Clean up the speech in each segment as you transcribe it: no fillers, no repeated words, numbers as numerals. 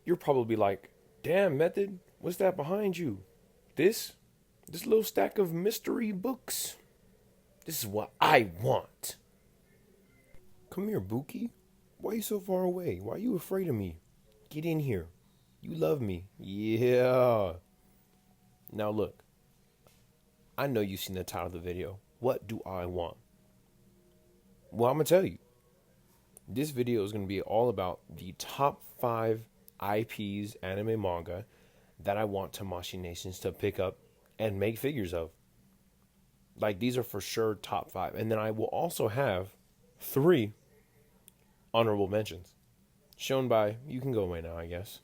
you're probably like, damn, Method, what's that behind you? This? This little stack of mystery books? This is what I want. Come here, Buki. Why are you so far away? Why are you afraid of me? Get in here. You love me. Yeah. Now look. I know you've seen the title of the video. What do I want? Well, I'm going to tell you. This video is going to be all about the top 5 IPs, anime, manga, that I want Tamashi Nations to pick up and make figures of. Like, these are for sure top 5. And then I will also have 3 honorable mentions. Shown by, you can go away now, I guess.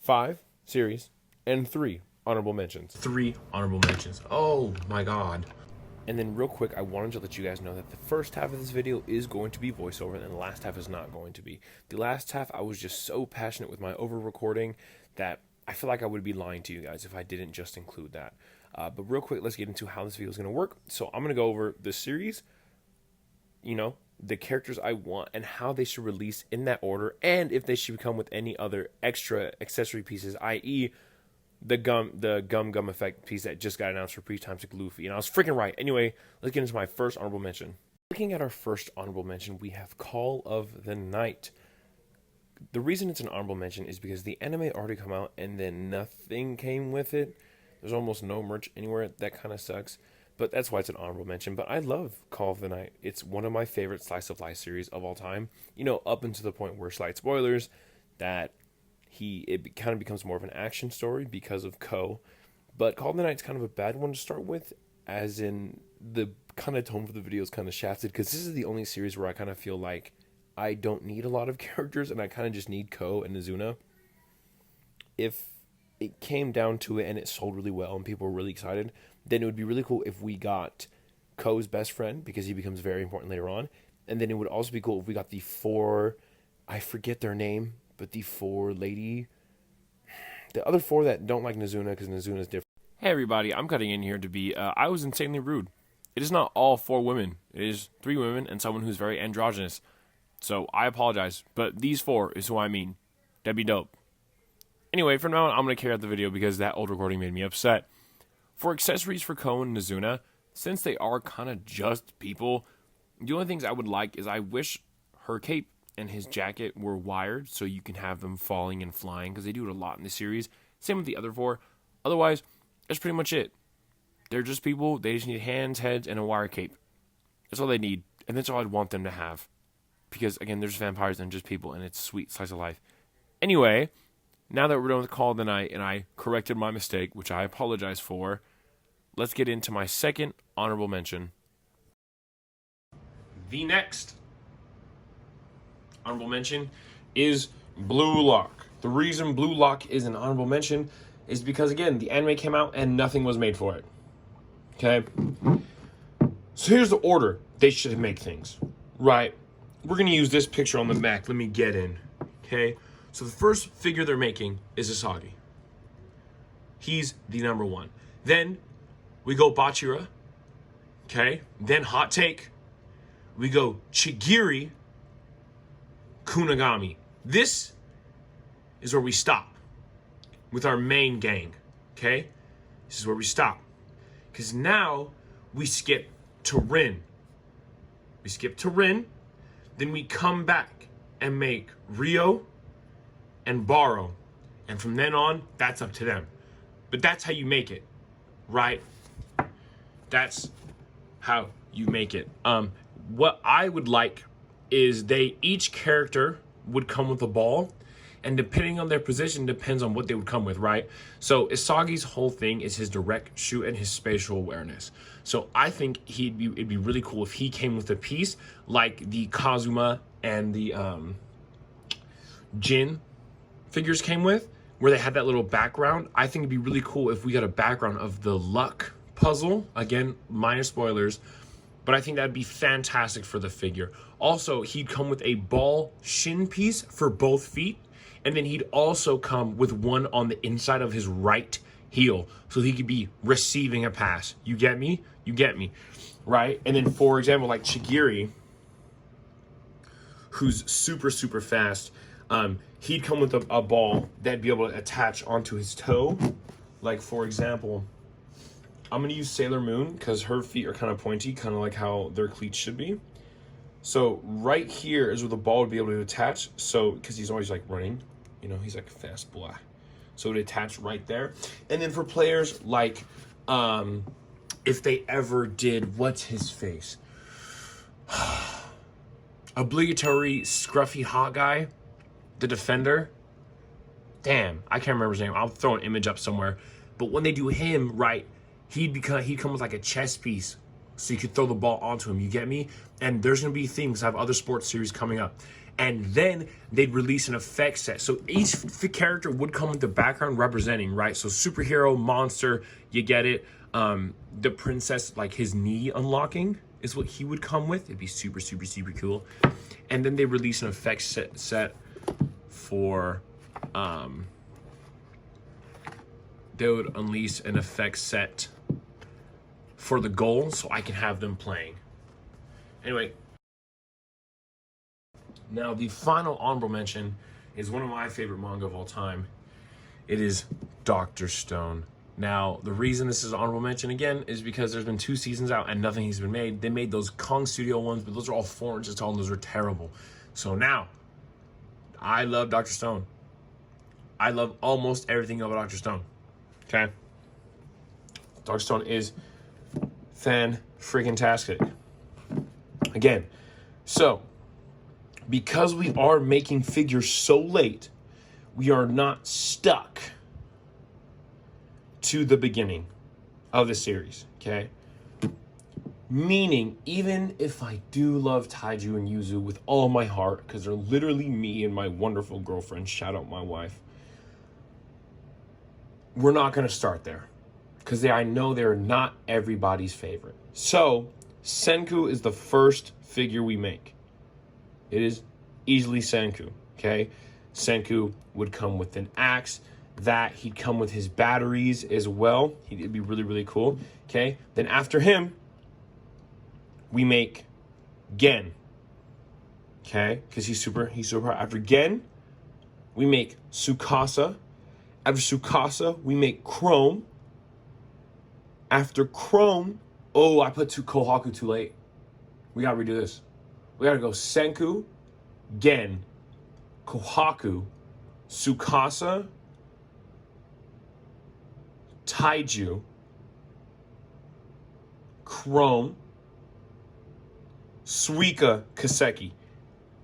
5 series and 3 honorable mentions. 3 honorable mentions. Oh my god. And then real quick, I wanted to let you guys know that the first half of this video is going to be voiceover and the last half is not going to be. The last half, I was just so passionate with my over-recording that I feel like I would be lying to you guys if I didn't just include that. But real quick, let's get into how this video is going to work. So I'm going to go over the series, you know, the characters I want and how they should release in that order, and if they should come with any other extra accessory pieces, i.e., the gum effect piece that just got announced for pre-time to Luffy. And I was freaking right. Anyway, let's get into my first honorable mention. Looking at our first honorable mention, we have Call of the Night. The reason it's an honorable mention is because the anime already come out and then nothing came with it. There's almost no merch anywhere. That kind of sucks. But that's why it's an honorable mention. But I love Call of the Night. It's one of my favorite slice of life series of all time. You know, up until the point where, slight spoilers, that it kind of becomes more of an action story because of Ko. But Call of the Night's kind of a bad one to start with, as in the kind of tone for the video is kind of shafted, because this is the only series where I kind of feel like I don't need a lot of characters and I kind of just need Ko and Izuna. If it came down to it and it sold really well and people were really excited, then it would be really cool if we got Ko's best friend, because he becomes very important later on. And then it would also be cool if we got the 4, I forget their name, but the 4 lady, the other 4 that don't like Nizuna, because Nizuna is different. Hey everybody, I'm cutting in here to be, I was insanely rude. It is not all 4 women. It is 3 women and someone who's very androgynous. So I apologize, but these 4 is who I mean. That'd be dope. Anyway, from now on, I'm going to carry out the video because that old recording made me upset. For accessories for Ko and Nizuna, since they are kind of just people, the only things I would like is I wish her cape and his jacket were wired so you can have them falling and flying, because they do it a lot in the series. Same with the other 4. Otherwise, that's pretty much it. They're just people. They just need hands, heads, and a wire cape. That's all they need, and that's all I'd want them to have. Because, again, there's vampires and just people, and it's sweet slice of life. Anyway, now that we're done with Call of the Night, and I corrected my mistake, which I apologize for, let's get into my second honorable mention. The next honorable mention is Blue Lock. The reason Blue Lock is an honorable mention is because, again, the anime came out and nothing was made for it. Okay? So here's the order they should make things. Right? We're going to use this picture on the back. Let me get in. Okay? So the first figure they're making is Asagi. He's the number 1. Then we go Bachira. Okay? Then Hot Take. We go Chigiri Kunagami. This is where we stop with our main gang. Okay? This is where we stop. Because now we skip to Rin. We skip to Rin. Then we come back and make Rio and Baro, and from then on, that's up to them. But that's how you make it, right? That's how you make it. What I would like is each character would come with a ball, and depending on their position, depends on what they would come with, right? So Isagi's whole thing is his direct shoot and his spatial awareness. So I think it'd be really cool if he came with a piece like the Kazuma and the Jin figures came with, where they had that little background. I think it'd be really cool if we got a background of the luck puzzle. Again, minor spoilers, but I think that'd be fantastic for the figure. Also, he'd come with a ball shin piece for both feet, and then he'd also come with one on the inside of his right heel, so he could be receiving a pass. You get me? You get me, right? And then, for example, like Chigiri, who's super, super fast, he'd come with a ball that'd be able to attach onto his toe. Like, for example, I'm going to use Sailor Moon because her feet are kind of pointy, kind of like how their cleats should be. So right here is where the ball would be able to attach. So, because he's always like running, you know, he's like fast boy. So it would attach right there. And then for players like, if they ever did, what's his face? Obligatory scruffy hot guy, the defender. Damn, I can't remember his name. I'll throw an image up somewhere. But when they do him right, he'd come with like a chess piece, so you could throw the ball onto him. You get me? And there's gonna be things. I have other sports series coming up, and then they'd release an effect set. So each character would come with the background representing, right? So superhero, monster, you get it. The princess, like his knee unlocking is what he would come with. It'd be super, super, super cool. And then they release an effect set for, they would unleash an effect set for the goal so I can have them playing. Anyway, now the final honorable mention is one of my favorite manga of all time. It is Dr. Stone. Now, the reason this is an honorable mention again is because there's been 2 seasons out and nothing has been made. They made those Kong Studio ones, but those are all 4 inches tall and those are terrible. So now, I love Dr. Stone. I love almost everything about Dr. Stone. Okay? Dr. Stone is fan-freaking-tastic. Again, so, because we are making figures so late, we are not stuck to the beginning of the series, okay? Meaning, even if I do love Taiju and Yuzu with all my heart, because they're literally me and my wonderful girlfriend, shout out my wife, we're not going to start there, because I know they're not everybody's favorite. So, Senku is the first figure we make. It is easily Senku, okay? Senku would come with an axe, that he'd come with his batteries as well. It'd be really, really cool. Okay. Then after him, we make Gen. Okay. Because he's super hard. After Gen, we make Tsukasa. After Tsukasa, we make Chrome. After Chrome, oh, I put Kohaku too late. We gotta redo this. We gotta go Senku, Gen, Kohaku, Tsukasa, Taiju, Chrome, Suika, Kaseki.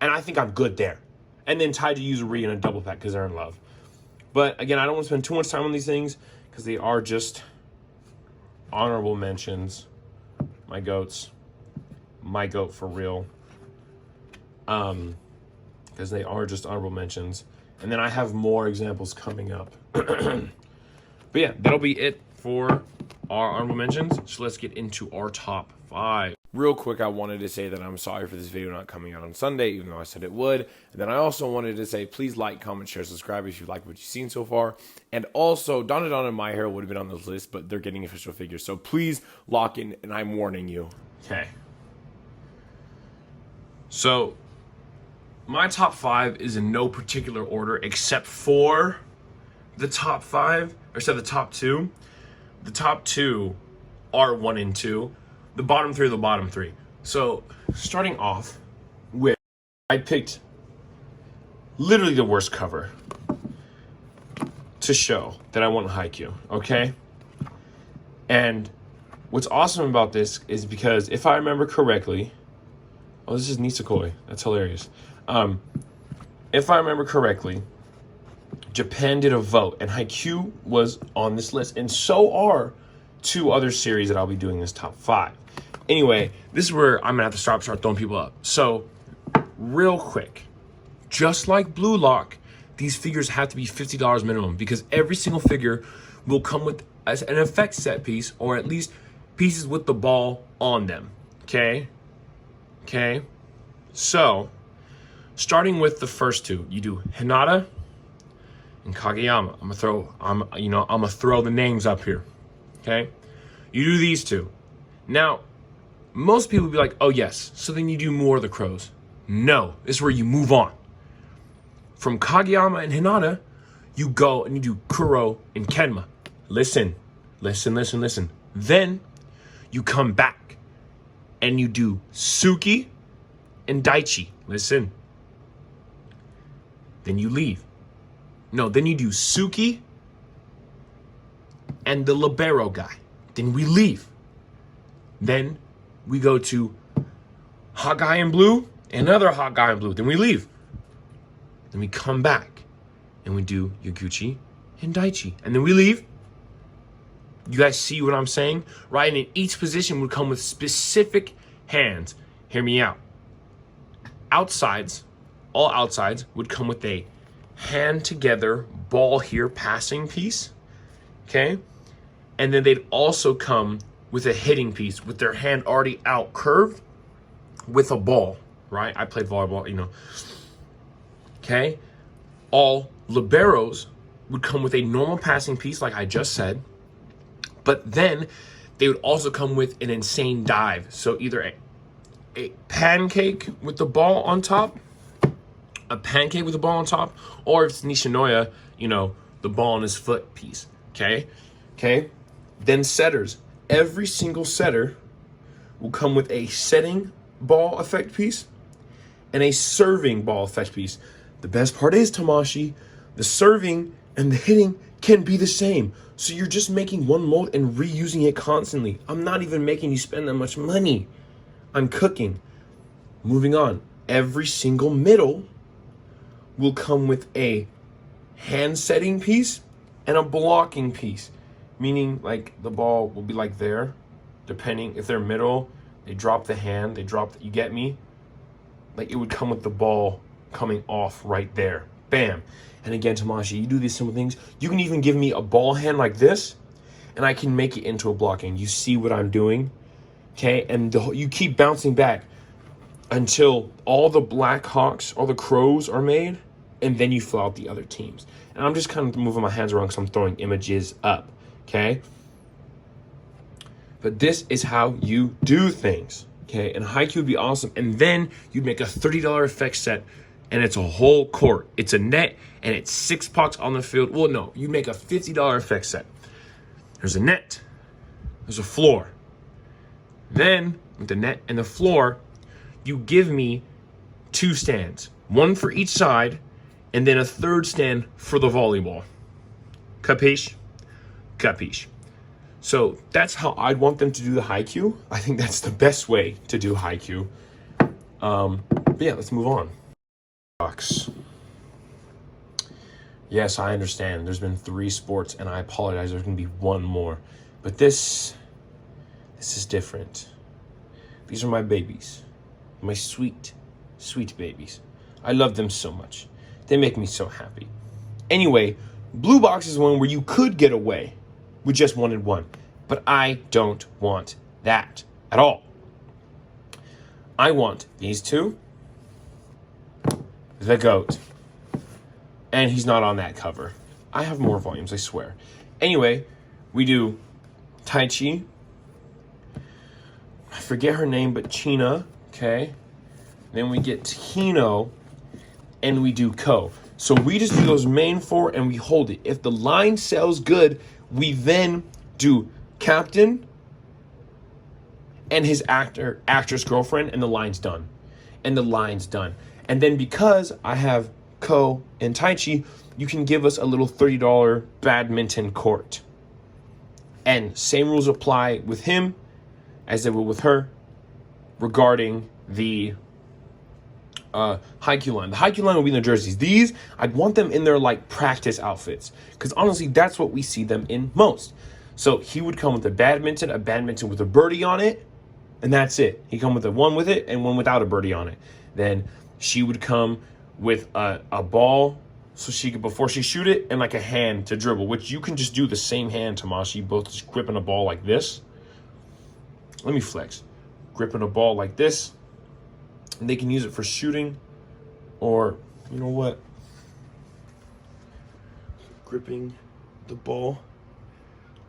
And I think I'm good there. And then Taiju Yuzuri in a double pack because they're in love. But again, I don't want to spend too much time on these things because they are just honorable mentions. My goats. My goat for real. Because they are just honorable mentions. And then I have more examples coming up. But yeah, that'll be it for our honorable mentions. So let's get into our top 5. Real quick, I wanted to say that I'm sorry for this video not coming out on Sunday, even though I said it would. And then I also wanted to say, please like, comment, share, subscribe if you like what you've seen so far. And also, Donna Donna and My Hero would have been on this list, but they're getting official figures. So please lock in, and I'm warning you. Okay. So, my top 5 is in no particular order except for the top 5, or so the top 2. The top 2 are 1 and 2. The bottom 3 are the bottom 3. So, starting off with, I picked literally the worst cover to show that I want Haikyuu, okay? And what's awesome about this is because if I remember correctly, oh, this is Nisekoi. That's hilarious. If I remember correctly, Japan did a vote, and Haikyuu was on this list, and so are 2 other series that I'll be doing this top 5. Anyway, this is where I'm gonna have to start throwing people up. So, real quick, just like Blue Lock, these figures have to be $50 minimum because every single figure will come with an effect set piece, or at least pieces with the ball on them. Okay? So, starting with the first 2, you do Hinata and Kageyama. I'm gonna throw the names up here. Okay? You do these 2. Now, most people would be like, oh yes, so then you do more of the crows. No, this is where you move on. from Kageyama and Hinata, you go and you do Kuro and Kenma. Listen. Then you come back and you do Suki and Daichi. Listen. Then you leave. No, then you do Suki and the libero guy. Then we leave. Then we go to hot guy in blue, and another hot guy in blue. Then we leave. Then we come back and we do Yaguchi and Daichi. And then we leave. You guys see what I'm saying? Right? And in each position would come with specific hands. Hear me out. Outsides, all outsides would come with a hand together, ball here, passing piece. Okay? And then they'd also come with a hitting piece with their hand already out curved with a ball, right? I played volleyball, you know. Okay? All liberos would come with a normal passing piece, like I just said, but then they would also come with an insane dive. So either a pancake with the ball on top, or if it's Nishinoya, you know, the ball on his foot piece, okay? Okay? Then setters. Every single setter will come with a setting ball effect piece and a serving ball effect piece. The best part is, Tamashi, the serving and the hitting can be the same. So you're just making one mold and reusing it constantly. I'm not even making you spend that much money. I'm cooking. Moving on. Every single middle will come with a hand setting piece and a blocking piece. Meaning, like, the ball will be like there. Depending, if they're middle, they drop the hand, you get me? Like, it would come with the ball coming off right there. Bam. And again, Tamashi, you do these simple things. You can even give me a ball hand like this, and I can make it into a blocking. You see what I'm doing? Okay? And you keep bouncing back until all the Black Hawks, all the crows are made, and then you fill out the other teams. And I'm just kind of moving my hands around because I'm throwing images up. Okay? But this is how you do things. Okay? And Haikyuu would be awesome. And then you'd make a $30 effect set, and it's a whole court. It's a net, and it's 6 pucks on the field. Well, no, you make a $50 effect set. There's a net. There's a floor. Then, with the net and the floor, you give me 2 stands. 1 for each side, and then a 3rd stand for the volleyball. Capiche? Capiche. So that's how I'd want them to do the Haikyuu. I think that's the best way to do Haikyuu. But yeah, let's move on. Yes, I understand. There's been 3 sports, and I apologize. There's going to be 1 more. But this is different. These are my babies. My sweet, sweet babies. I love them so much. They make me so happy. Anyway, blue box is one where you could get away with just 1 and 1. But I don't want that at all. I want these 2. The GOAT. And he's not on that cover. I have more volumes, I swear. Anyway, we do Taichi. I forget her name, but China. Okay. Then we get Hino. And we do Ko. So we just do those main 4 and we hold it. If the line sells good, we then do Captain and his actress girlfriend, and the line's done. And the line's done. And then because I have Ko and Taichi, you can give us a little $30 badminton court. And same rules apply with him as they will with her regarding the Haikyuu line. The Haikyuu line will be in their jerseys. These, I'd want them in their like practice outfits. Because honestly, that's what we see them in most. So he would come with a badminton with a birdie on it, and that's it. He'd come with one with it and one without a birdie on it. Then she would come with a ball so she could, before she shoot it, and like a hand to dribble, which you can just do the same hand, Tamashi, both just gripping a ball like this. Let me flex. Gripping a ball like this. And they can use it for shooting, or, you know what? Gripping the ball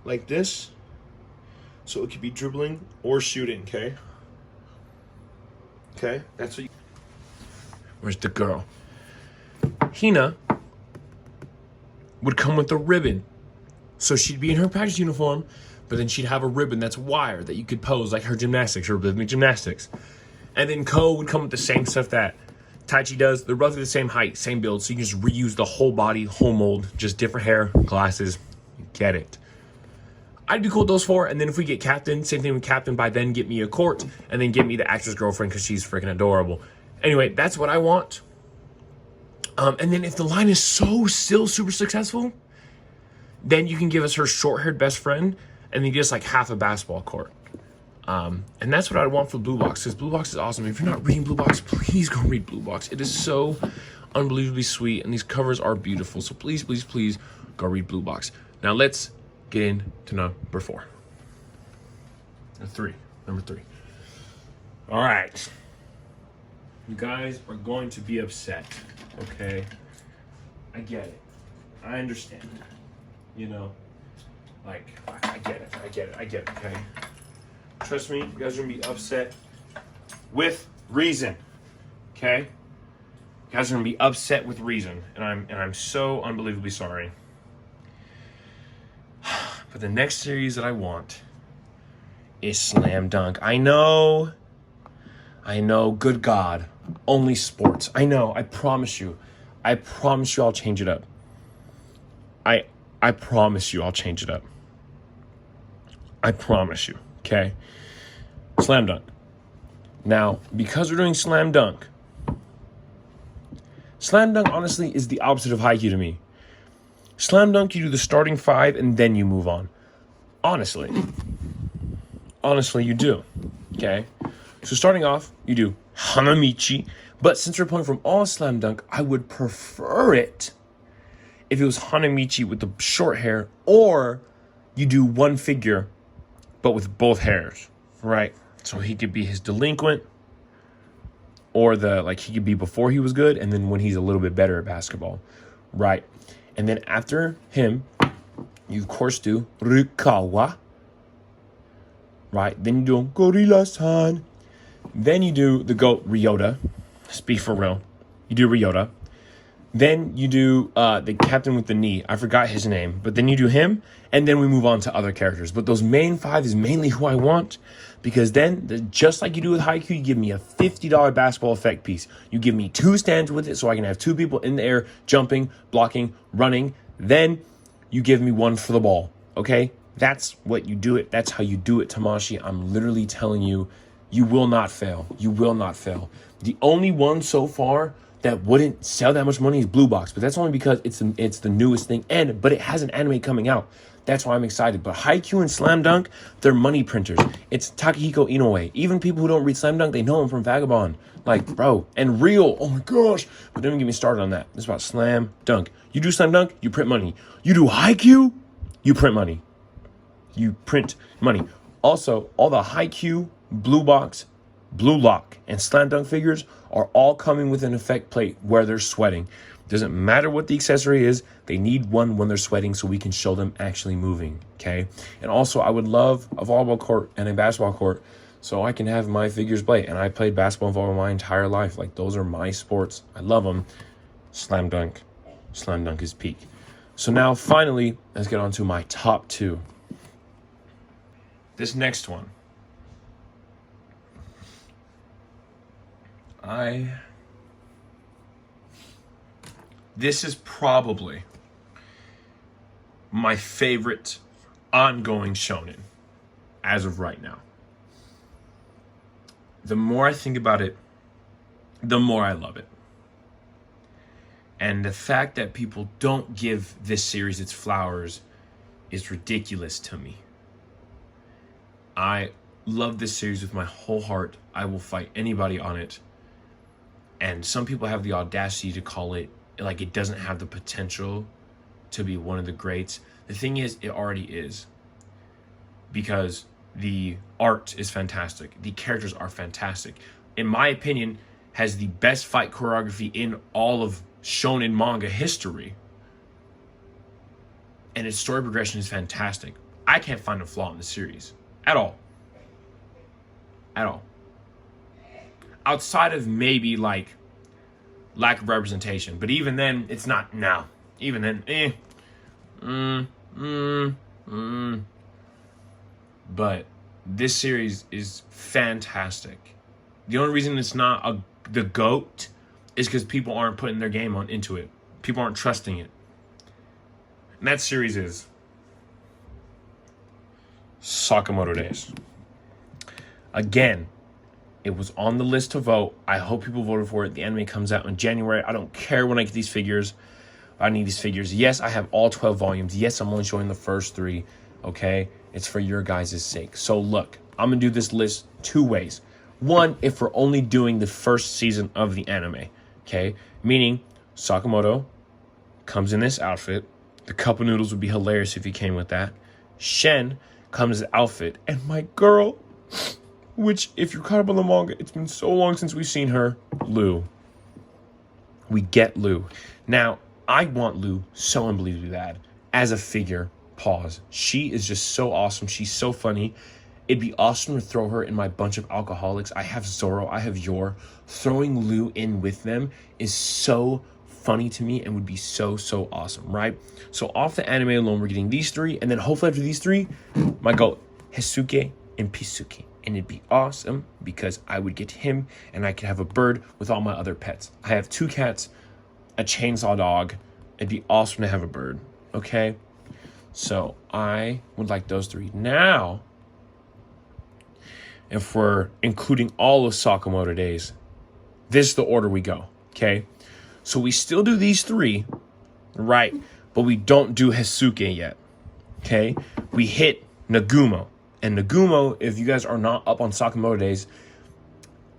like this. So it could be dribbling or shooting, okay? Okay, that's what you... Where's the girl? Hina would come with a ribbon. So she'd be in her practice uniform, but then she'd have a ribbon that's wire that you could pose like her gymnastics, her rhythmic gymnastics. And then Ko would come with the same stuff that Taichi does. They're roughly the same height, same build, so you can just reuse the whole body, whole mold, just different hair, glasses. You get it. I'd be cool with those 4, and then if we get Captain, same thing with Captain, by then get me a Court, and then get me the actress girlfriend because she's freaking adorable. Anyway, that's what I want. And then if the line is still super successful, then you can give us her short-haired best friend, and then get us like half a basketball court. And that's what I want for Blue Box, because Blue Box is awesome. If you're not reading Blue Box, please go read Blue Box. It is so unbelievably sweet, and these covers are beautiful. So please, please, please go read Blue Box. Now let's get into number 4. Number three. All right. You guys are going to be upset, okay? I get it. I understand. You know, like, I get it, okay? Trust me, you guys are gonna be upset with reason, okay? You guys are gonna be upset with reason, and I'm so unbelievably sorry. But the next series that I want is Slam Dunk. I know, good God, only sports. I know, I promise you I'll change it up. I promise you I'll change it up. I promise you, okay? Slam Dunk. Now, because we're doing Slam Dunk honestly is the opposite of Haikyuu to me. Slam Dunk, you do the starting 5 and then you move on. Honestly, you do, okay? So starting off, you do Hanamichi, but since we're pulling from all Slam Dunk, I would prefer it if it was Hanamichi with the short hair, or you do one figure, but with both hairs, right? So he could be his delinquent, or he could be before he was good, and then when he's a little bit better at basketball, right? And then after him, you of course do Rukawa, right? Then you do Gorilla-san. Then you do the GOAT Ryota. Speak for real. You do Ryota. Then you do the captain with the knee. I forgot his name. But then you do him, and then we move on to other characters. But those main 5 is mainly who I want, because then, just like you do with Haikyuu, you give me a $50 basketball effect piece. You give me 2 stands with it, so I can have 2 people in the air, jumping, blocking, running. Then you give me 1 for the ball, okay? That's what you do it. That's how you do it, Tamashi. I'm literally telling you, you will not fail. You will not fail. The only one so far that wouldn't sell that much money is Blue Box, but that's only because it's the newest thing, but it has an anime coming out. That's why I'm excited. But Haikyuu and Slam Dunk, they're money printers. It's Takehiko Inoue. Even people who don't read Slam Dunk, they know him from Vagabond. Like, bro, and Real, oh my gosh. But don't even get me started on that. It's about Slam Dunk. You do Slam Dunk, you print money. You do Haikyuu, you print money. You print money. Also, all the Haikyuu, Blue Box, Blue Lock, and Slam Dunk figures are all coming with an effect plate where they're sweating. Doesn't matter what the accessory is, they need one when they're sweating so we can show them actually moving, okay? And also, I would love a volleyball court and a basketball court so I can have my figures play. And I played basketball and volleyball my entire life. Like, those are my sports. I love them. Slam Dunk is peak. So now, finally, let's get on to my top 2. This next one. This is probably my favorite ongoing shonen as of right now. The more I think about it, the more I love it. And the fact that people don't give this series its flowers is ridiculous to me. I love this series with my whole heart. I will fight anybody on it. And some people have the audacity to call it, like, it doesn't have the potential to be one of the greats. The thing is, it already is. Because the art is fantastic. The characters are fantastic. In my opinion, has the best fight choreography in all of shonen manga history. And its story progression is fantastic. I can't find a flaw in the series. At all. At all. Outside of maybe, like, lack of representation. But even then, it's not now. Even then, But this series is fantastic. The only reason it's not the GOAT is because people aren't putting their game into it. People aren't trusting it. And that series is Sakamoto Days. Again, it was on the list to vote. I hope people voted for it. The anime comes out in January. I don't care when I get these figures. I need these figures. Yes, I have all 12 volumes. Yes, I'm only showing the first 3. Okay? It's for your guys' sake. So look, I'm going to do this list 2 ways. One, if we're only doing the first season of the anime. Okay? Meaning, Sakamoto comes in this outfit. The cup of noodles would be hilarious if he came with that. Shen comes as outfit. And my girl, which, if you're caught up on the manga, it's been so long since we've seen her, Lou. We get Lou. Now, I want Lou so unbelievably bad. As a figure, pause. She is just so awesome. She's so funny. It'd be awesome to throw her in my bunch of alcoholics. I have Zoro. I have Yor. Throwing Lou in with them is so funny to me and would be so, so awesome, right? So off the anime alone, we're getting these 3. And then hopefully after these 3, my goat, Heisuke and Pisuke. And it'd be awesome because I would get him and I could have a bird with all my other pets. I have 2 cats, a chainsaw dog. It'd be awesome to have a bird, okay? So I would like those 3. Now, if we're including all of Sakamoto Days, this is the order we go, okay? So we still do these 3, right? But we don't do Heisuke yet, okay? We hit Nagumo. And Nagumo, if you guys are not up on Sakamoto Days,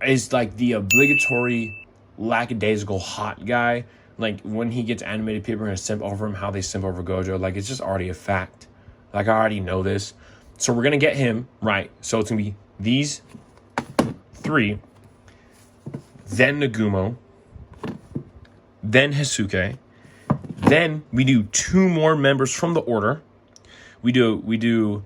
is like the obligatory lackadaisical hot guy. Like, when he gets animated, people are going to simp over him how they simp over Gojo. Like, it's just already a fact. Like, I already know this. So we're going to get him, right? So it's going to be these 3, then Nagumo, then Heisuke. Then we do 2 more members from the order. We do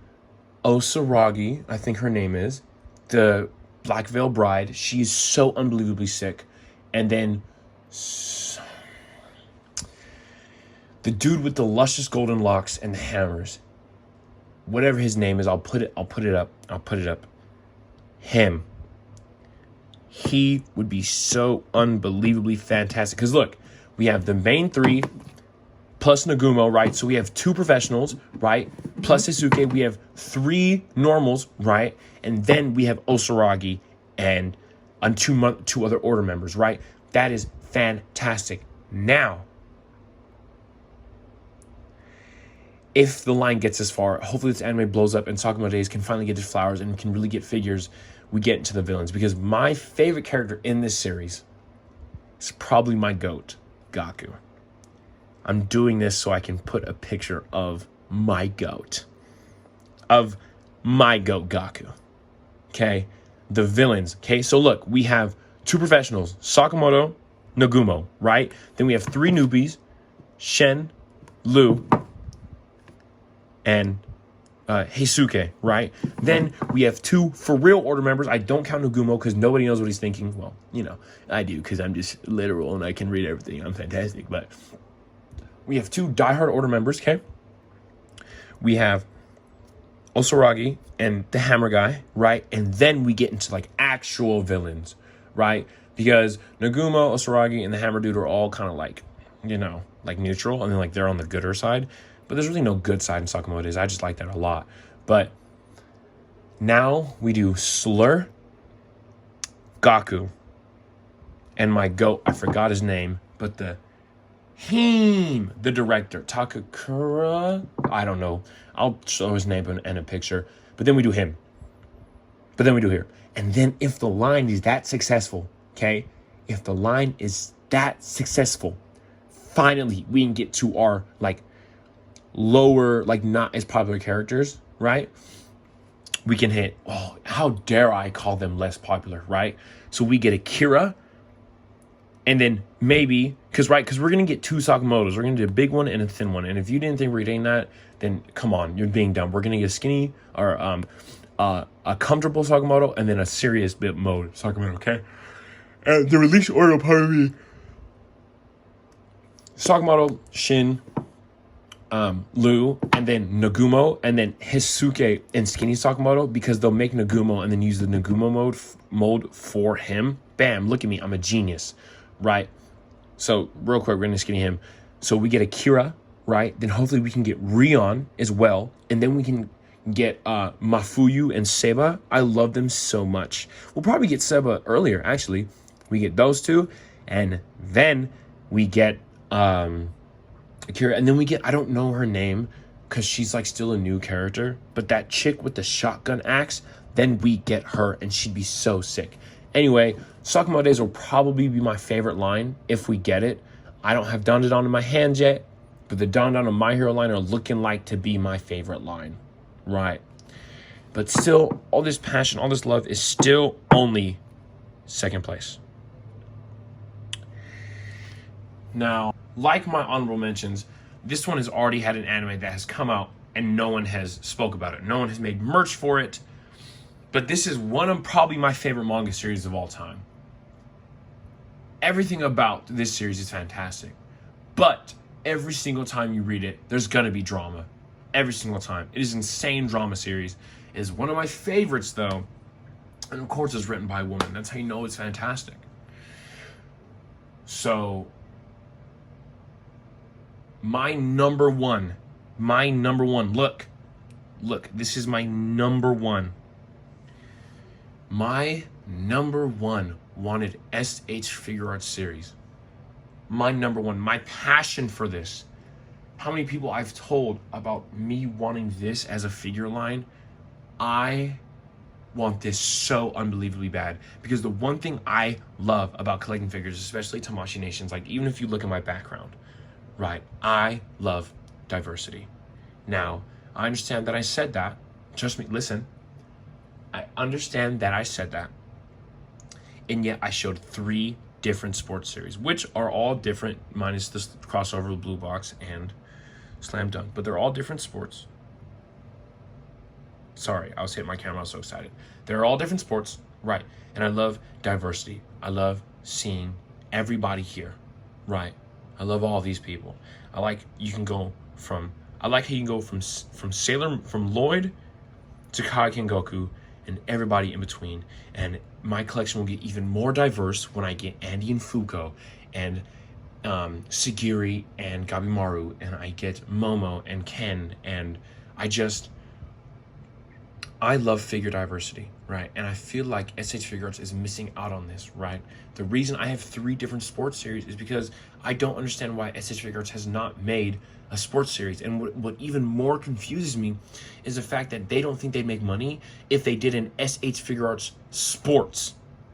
Osaragi, I think her name is, the Black Veil Bride. She's so unbelievably sick. And then the dude with the luscious golden locks and the hammers. Whatever his name is, I'll put it up. Him. He would be so unbelievably fantastic. Because look, we have the main 3 plus Nagumo, right? So we have 2 professionals, right? Plus Heisuke, we have 3 normals, right? And then we have Osaragi and 2 other order members, right? That is fantastic. Now, if the line gets this far, hopefully this anime blows up and Sakamoto Days can finally get his flowers and can really get figures, we get into the villains. Because my favorite character in this series is probably my GOAT, Gaku. I'm doing this so I can put a picture of my GOAT. Of my GOAT, Gaku. Okay? The villains. Okay? So look, we have 2 professionals, Sakamoto, Nagumo, right? Then we have 3 newbies, Shen, Lou, and Heisuke, right? Then we have 2 for real order members. I don't count Nagumo because nobody knows what he's thinking. Well, you know, I do because I'm just literal and I can read everything. I'm fantastic. But we have 2 diehard order members, okay? We have Osaragi and the Hammer Guy, right? And then we get into like actual villains, right? Because Nagumo, Osaragi, and the Hammer Dude are all kind of like, you know, like neutral. And then like they're on the gooder side. But there's really no good side in Sakamoto Days. I just like that a lot. But now we do Slur, Gaku, and my GOAT, I forgot his name, but the director, Takakura, I don't know. I'll show his name and a picture. But then we do him. But then we do here. And then if the line is that successful, okay? If the line is that successful, finally we can get to our like lower, like not as popular characters, right? We can hit, oh, how dare I call them less popular, right? So we get Akira, and then maybe, because we're going to get 2 Sakamotos. We're going to do a big one and a thin one. And if you didn't think we were getting that, then come on, you're being dumb. We're going to get a skinny or a comfortable Sakamoto and then a serious bit mode Sakamoto, okay? And the release order will probably be Sakamoto, Shin, Lu, and then Nagumo, and then Hisuke and Skinny Sakamoto, because they'll make Nagumo and then use the Nagumo mode for him. Bam, look at me, I'm a genius, right? So real quick, we're gonna skinny him. So we get Akira, right? Then hopefully we can get Rion as well, and then we can get Mafuyu and Seba. I love them so much. We'll probably get Seba earlier, actually. We get those two, and then we get Akira, and then we get, I don't know her name because she's like still a new character, but that chick with the shotgun axe, then we get her, and she'd be so sick. Anyway, Sakamoto Days will probably be my favorite line if we get it. I don't have Dandadan in my hands yet, but the Dandadan on My Hero line are looking like to be my favorite line, right? But still, all this passion, all this love is still only second place. Now, like my honorable mentions, this one has already had an anime that has come out and no one has spoke about it. No one has made merch for it. But this is one of probably my favorite manga series of all time. Everything about this series is fantastic. But every single time you read it, there's going to be drama. Every single time. It is an insane drama series. It is one of my favorites, though. And of course, it's written by a woman. That's how you know it's fantastic. So, my number one, look, this is my number one. My number one wanted SH Figure Arts series. My number one, my passion for this. How many people I've told about me wanting this as a figure line. I want this so unbelievably bad, because the one thing I love about collecting figures, especially Tamashi Nations, like even if you look at my background, right, I love diversity. Now, I understand that I said that. Trust me, listen. I understand that I said that. And yet I showed 3 different sports series, which are all different, minus this crossover with Blue Box and Slam Dunk. But they're all different sports. Sorry, I was hitting my camera, I was so excited. They're all different sports, right? And I love diversity. I love seeing everybody here, right? I love all these people. I like how you can go from Lloyd to Kaioken Goku and everybody in between. And my collection will get even more diverse when I get Andy and Fuko and Sagiri and Gabimaru, and I get Momo and Ken, and I love figure diversity, right? And I feel like SH Figure Arts is missing out on this, right? The reason I have 3 different sports series is because I don't understand why SH Figure Arts has not made a sports series. And what even more confuses me is the fact that they don't think they'd make money if they did an SH Figure Arts sports,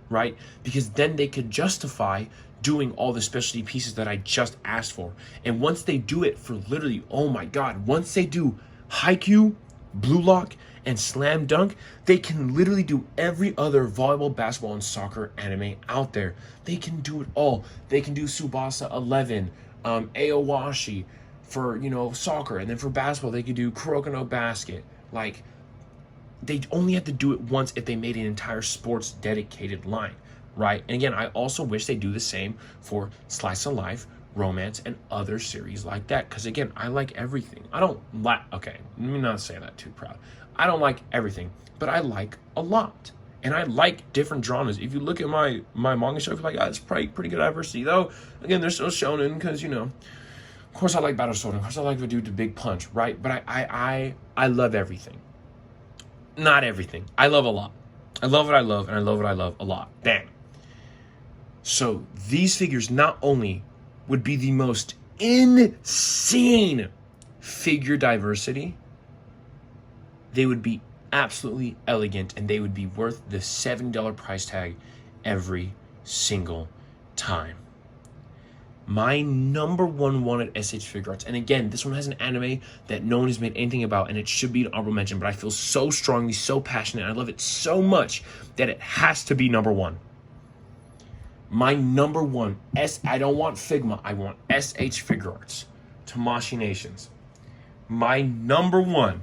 right? Because then they could justify doing all the specialty pieces that I just asked for. And once they do it for literally, oh my God, once they do Haikyuu, Blue Lock, and Slam Dunk, they can literally do every other volleyball, basketball, and soccer anime out there. They can do it all. They can do Tsubasa 11, Aowashi for, soccer, and then for basketball, they could do Kuroko no Basket. Like, they only have to do it once if they made an entire sports dedicated line, right? And again, I also wish they do the same for Slice of Life, Romance, and other series like that. Because again, I like everything. Okay, let me not say that too proud. I don't like everything, but I like a lot. And I like different genres. If you look at my manga show, you're like, it's pretty good diversity. Though, again, they're still shonen because, of course I like Battle Sword. Of course I like the dude to Big Punch, right? But I love everything. Not everything. I love a lot. I love what I love, and I love what I love a lot. Bam. So these figures not only would be the most insane figure diversity, they would be absolutely elegant, and they would be worth the $7 price tag every single time. My number one wanted SH Figure Arts, and again, this one has an anime that no one has made anything about, and it should be an honorable mention, but I feel so strongly, so passionate, and I love it so much that it has to be number one. My number one, I don't want Figma, I want SH Figure Arts, Tamashi Nations. My number one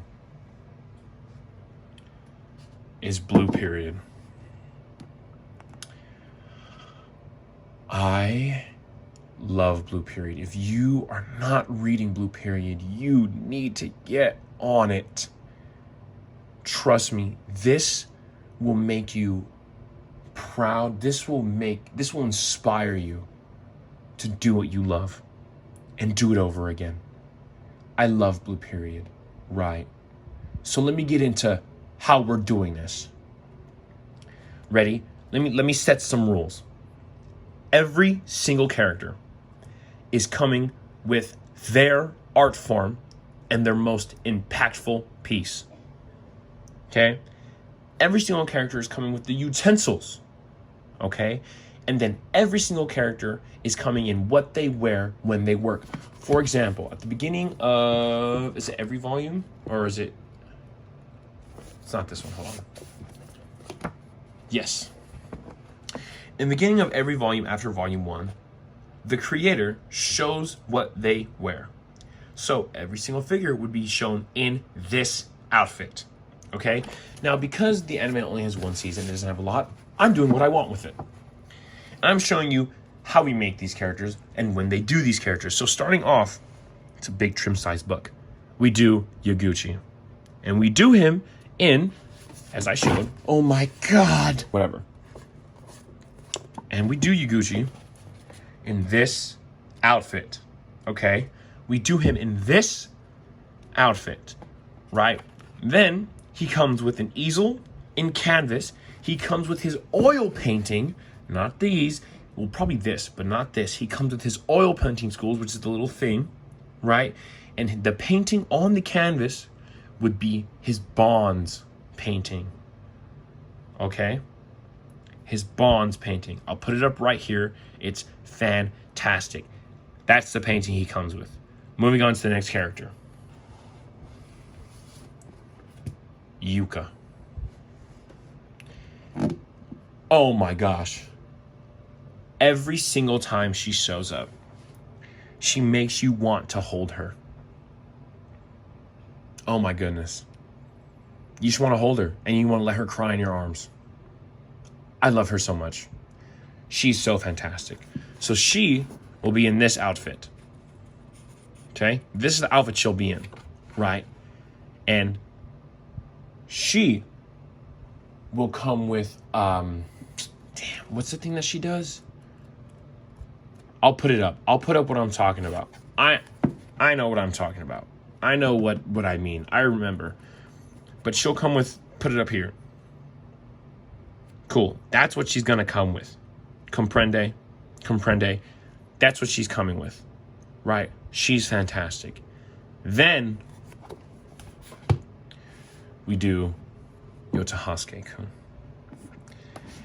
is Blue Period. I love Blue Period. If you are not reading Blue Period, you need to get on it. Trust me, this will make you proud. This will inspire you to do what you love and do it over again. I love Blue Period, right? So let me get into how we're doing this. Ready? Let me set some rules. Every single character is coming with their art form and their most impactful piece. Okay? Every single character is coming with the utensils. Okay? And then every single character is coming in what they wear when they work. For example, at the beginning of, is it every volume? Or is it, it's not this one, hold on. Yes. In the beginning of every volume after volume 1, the creator shows what they wear. So every single figure would be shown in this outfit. Okay? Now, because the anime only has one season, it doesn't have a lot, I'm doing what I want with it. And I'm showing you how we make these characters and when they do these characters. So starting off, it's a big trim size book. We do Yaguchi. And we do him in, as I showed, oh my god, whatever. And we do Yaguchi in this outfit, okay? We do him in this outfit, right? Then he comes with an easel in canvas. He comes with his oil painting, not these, well, probably this, but not this. He comes with his oil painting schools, which is the little thing, right? And the painting on the canvas would be his Bonds painting, okay? His Bonds painting. I'll put it up right here. It's fantastic. That's the painting he comes with. Moving on to the next character. Yuka. Oh my gosh. Every single time she shows up, she makes you want to hold her. Oh my goodness. You just want to hold her and you want to let her cry in your arms. I love her so much. She's so fantastic. So she will be in this outfit. Okay? This is the outfit she'll be in, right? And she will come with, what's the thing that she does? I'll put it up. I'll put up what I'm talking about. I know what I'm talking about. I know what I mean. I remember. But she'll come with, put it up here. Cool. That's what she's going to come with. Comprende? Comprende? That's what she's coming with. Right? She's fantastic. Then we do Yotahasuke-kun.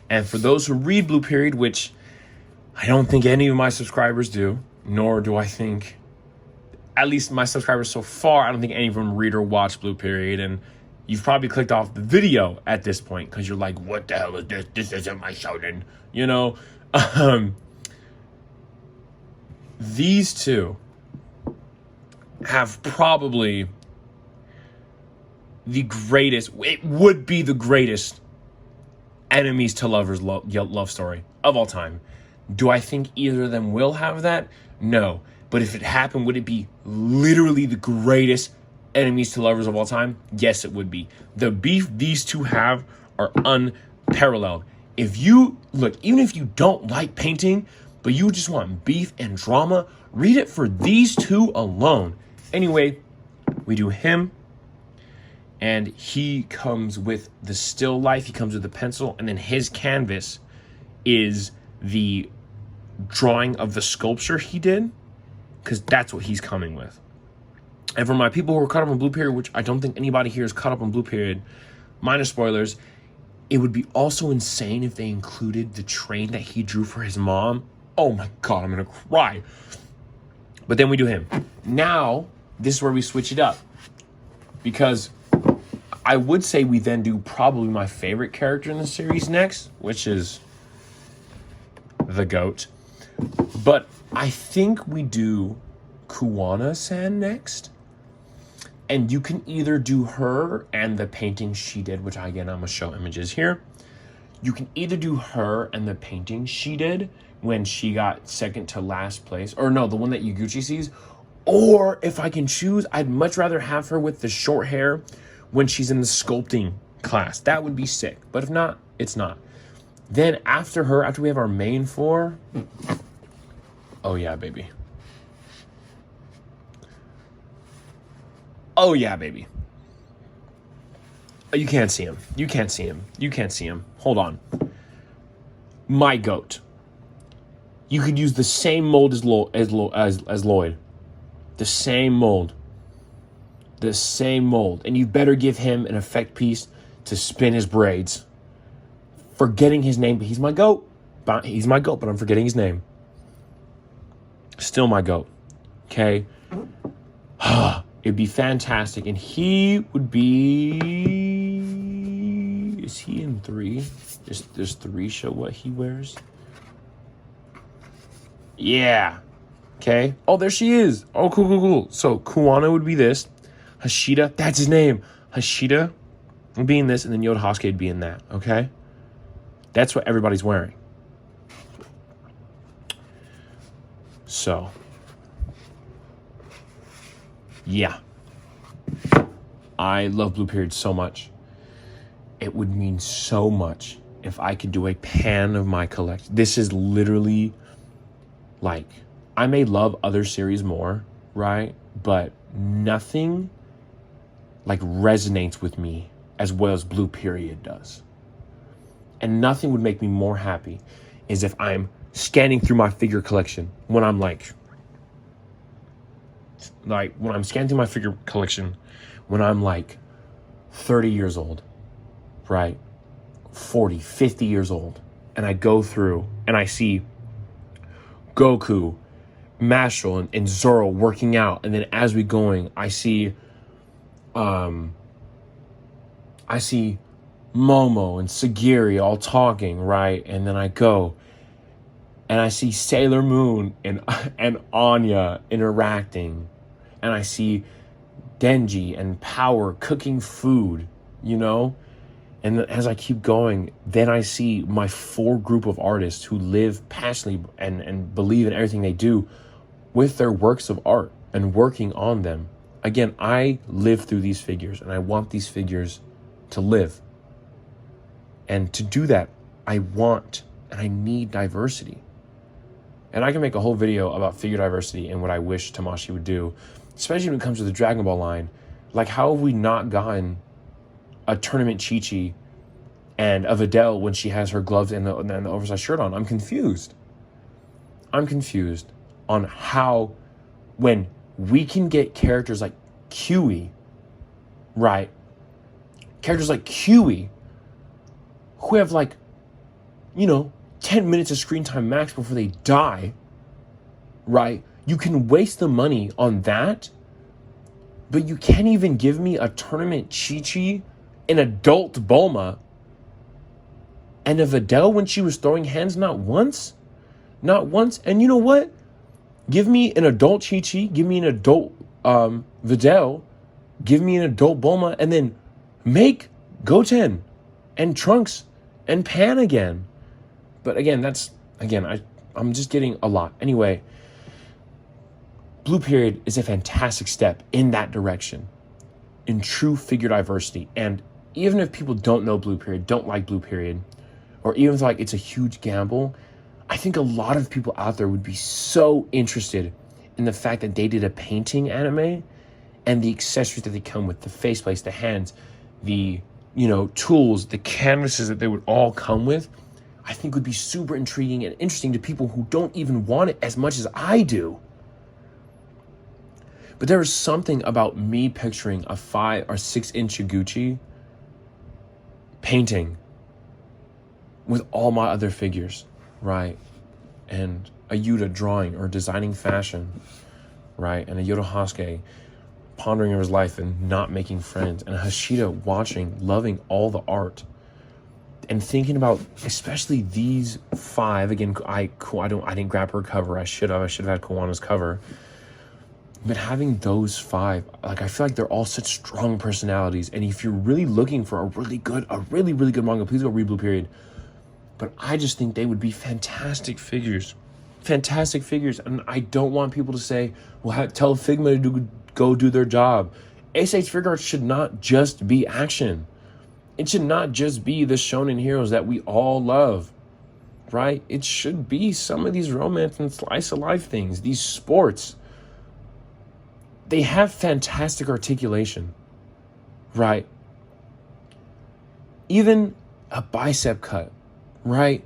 And for those who read Blue Period, which I don't think any of my subscribers do, nor do I think, at least my subscribers so far, I don't think any of them read or watch Blue Period. And you've probably clicked off the video at this point because you're like, what the hell is this? This isn't my shonen. You know? These two have probably the greatest, it would be the greatest enemies to lovers love story of all time. Do I think either of them will have that? No. But if it happened, would it be literally the greatest enemies to lovers of all time? Yes, it would be. The beef these two have are unparalleled. If you, look, even if you don't like painting, but you just want beef and drama, read it for these two alone. Anyway, we do him, and he comes with the still life, he comes with the pencil, and then his canvas is the drawing of the sculpture he did, because that's what he's coming with. And for my people who are caught up on Blue Period, which I don't think anybody here is caught up on Blue Period, minor spoilers, it would be also insane if they included the train that he drew for his mom. Oh my god, I'm gonna cry. But then we do him. Now, this is where we switch it up. Because I would say we then do probably my favorite character in the series next, which is the GOAT. But I think we do Kuwana-san next. And you can either do her and the painting she did, which again, I'm going to show images here. You can either do her and the painting she did when she got second to last place, or no, the one that Yaguchi sees, or if I can choose, I'd much rather have her with the short hair when she's in the sculpting class. That would be sick. But if not, it's not. Then after her, after we have our main four, oh yeah, baby. Oh yeah, baby. You can't see him. You can't see him. You can't see him. Hold on. My goat. You could use the same mold as Lloyd. The same mold. The same mold. And you better give him an effect piece to spin his braids. Forgetting his name, but he's my goat. He's my goat, but I'm forgetting his name. Still my goat. Okay? It'd be fantastic. And he would be... Is he in 3? Does 3 show what he wears? Yeah. Okay. Oh, there she is. Oh, cool. So Kuwana would be this. Hashida, that's his name. Hashida would be in this, and then Yoda Hasuke would be in that. Okay? That's what everybody's wearing. So... yeah. I love Blue Period so much. It would mean so much if I could do a pan of my collection. This is literally, like, I may love other series more, right? But nothing, like, resonates with me as well as Blue Period does. And nothing would make me more happy is if I'm scanning through my figure collection when I'm like when I'm scanning through my figure collection when I'm like 30 years old, right? 40, 50 years old. And I go through and I see Goku, Mashle, and Zoro working out. And then as we going, I see Momo and Sagiri all talking, right? And then I go and I see Sailor Moon and Anya interacting. And I see Denji and Power cooking food, you know? And as I keep going, then I see my 4 group of artists who live passionately and believe in everything they do with their works of art and working on them. Again, I live through these figures and I want these figures to live. And to do that, I want and I need diversity. And I can make a whole video about figure diversity and what I wish Tamashi would do, especially when it comes to the Dragon Ball line. Like, how have we not gotten a tournament Chi-Chi and a Videl when she has her gloves and the oversized shirt on? I'm confused. I'm confused on how, when we can get characters like Kiwi, right? Characters like Kiwi who have 10 minutes of screen time max before they die, right? You can waste the money on that, but you can't even give me a tournament Chi-Chi, an adult Bulma, and a Videl when she was throwing hands not once. And you know what? Give me an adult Chi-Chi, give me an adult Videl, give me an adult Bulma, and then make Goten and Trunks and Pan again. But again, I'm just getting a lot. Anyway, Blue Period is a fantastic step in that direction, in true figure diversity. And even if people don't know Blue Period, don't like Blue Period, or even if it's a huge gamble, I think a lot of people out there would be so interested in the fact that they did a painting anime and the accessories that they come with, the faceplates, the hands, the tools, the canvases that they would all come with. I think would be super intriguing and interesting to people who don't even want it as much as I do. But there is something about me picturing a 5 or 6 inch Yaguchi painting with all my other figures, right? And a Yuta drawing or designing fashion, right? And a Yoda Hasuke pondering over his life and not making friends. And a Hashida watching, loving all the art. And thinking about especially these 5, again, I didn't grab her cover. I should have had Kawana's cover. But having those 5, I feel like they're all such strong personalities. And if you're really looking for a really, really good manga, please go read Blue Period. But I just think they would be fantastic figures. Fantastic figures. And I don't want people to say, well, tell Figma to go do their job. SH Figure Arts should not just be action. It should not just be the shonen heroes that we all love, right? It should be some of these romance and slice of life things, these sports. They have fantastic articulation, right? Even a bicep cut, right?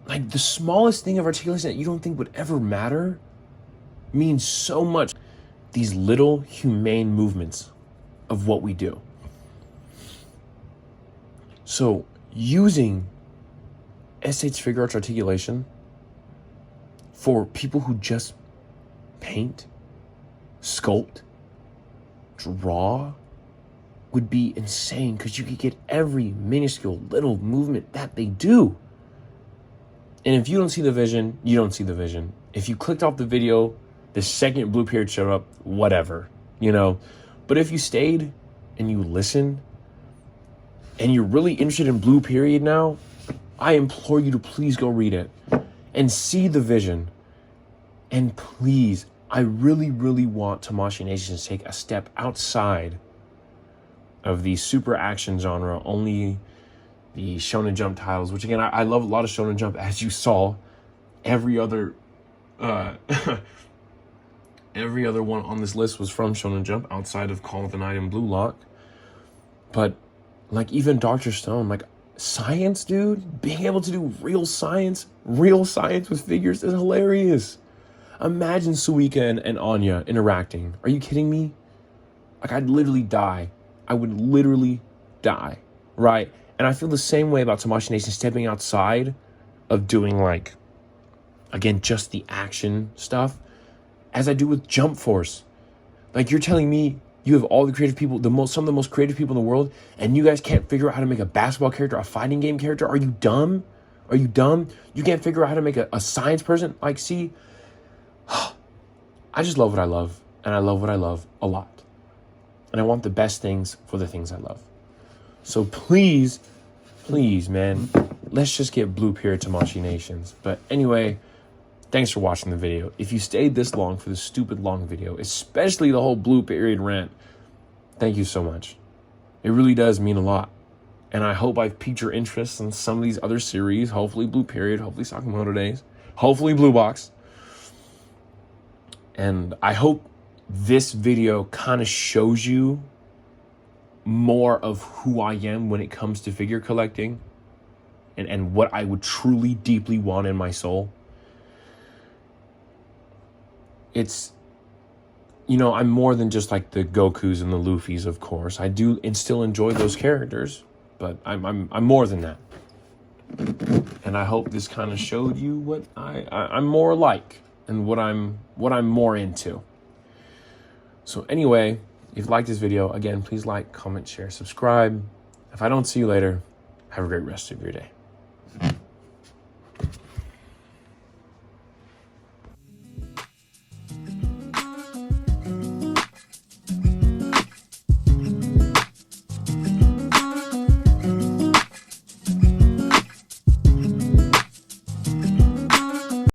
Like the smallest thing of articulation that you don't think would ever matter means so much. These little humane movements of what we do. So using SH Figure Arts articulation for people who just paint, sculpt, draw would be insane, because you could get every minuscule little movement that they do. And if you don't see the vision, you don't see the vision. If you clicked off the video the second Blue Period showed up, whatever, But if you stayed and you listened and you're really interested in Blue Period now, I implore you to please go read it and see the vision. And please, I really, really want Tamashi Nations to take a step outside of the super action genre, only the Shonen Jump titles, which again, I love a lot of Shonen Jump, as you saw. Every other every other one on this list was from Shonen Jump outside of Call of the Night and Blue Lock. But like even Dr. Stone, like science, dude, being able to do real science with figures is hilarious. Imagine Suika and Anya interacting. Are you kidding me? Like I'd literally die. I would literally die, right? And I feel the same way about Tamashi Nation stepping outside of doing like, again, just the action stuff as I do with Jump Force. Like you're telling me you have all the creative people, some of the most creative people in the world, and you guys can't figure out how to make a basketball character, a fighting game character? Are you dumb? Are you dumb? You can't figure out how to make a science person? Like, see, I just love what I love, and I love what I love a lot. And I want the best things for the things I love. So please, man, let's just get Blue Period Tamashi Nations. But anyway, thanks for watching the video. If you stayed this long for this stupid long video, especially the whole Blue Period rant, thank you so much. It really does mean a lot. And I hope I've piqued your interest in some of these other series. Hopefully Blue Period, hopefully Sakamoto Days, hopefully Blue Box. And I hope this video kind of shows you more of who I am when it comes to figure collecting and what I would truly deeply want in my soul. It's, I'm more than just like the Gokus and the Luffys, of course. I do and still enjoy those characters, but I'm more than that. And I hope this kind of showed you what I'm more like and what I'm more into. So anyway, if you like this video, again, please like, comment, share, subscribe. If I don't see you later, have a great rest of your day.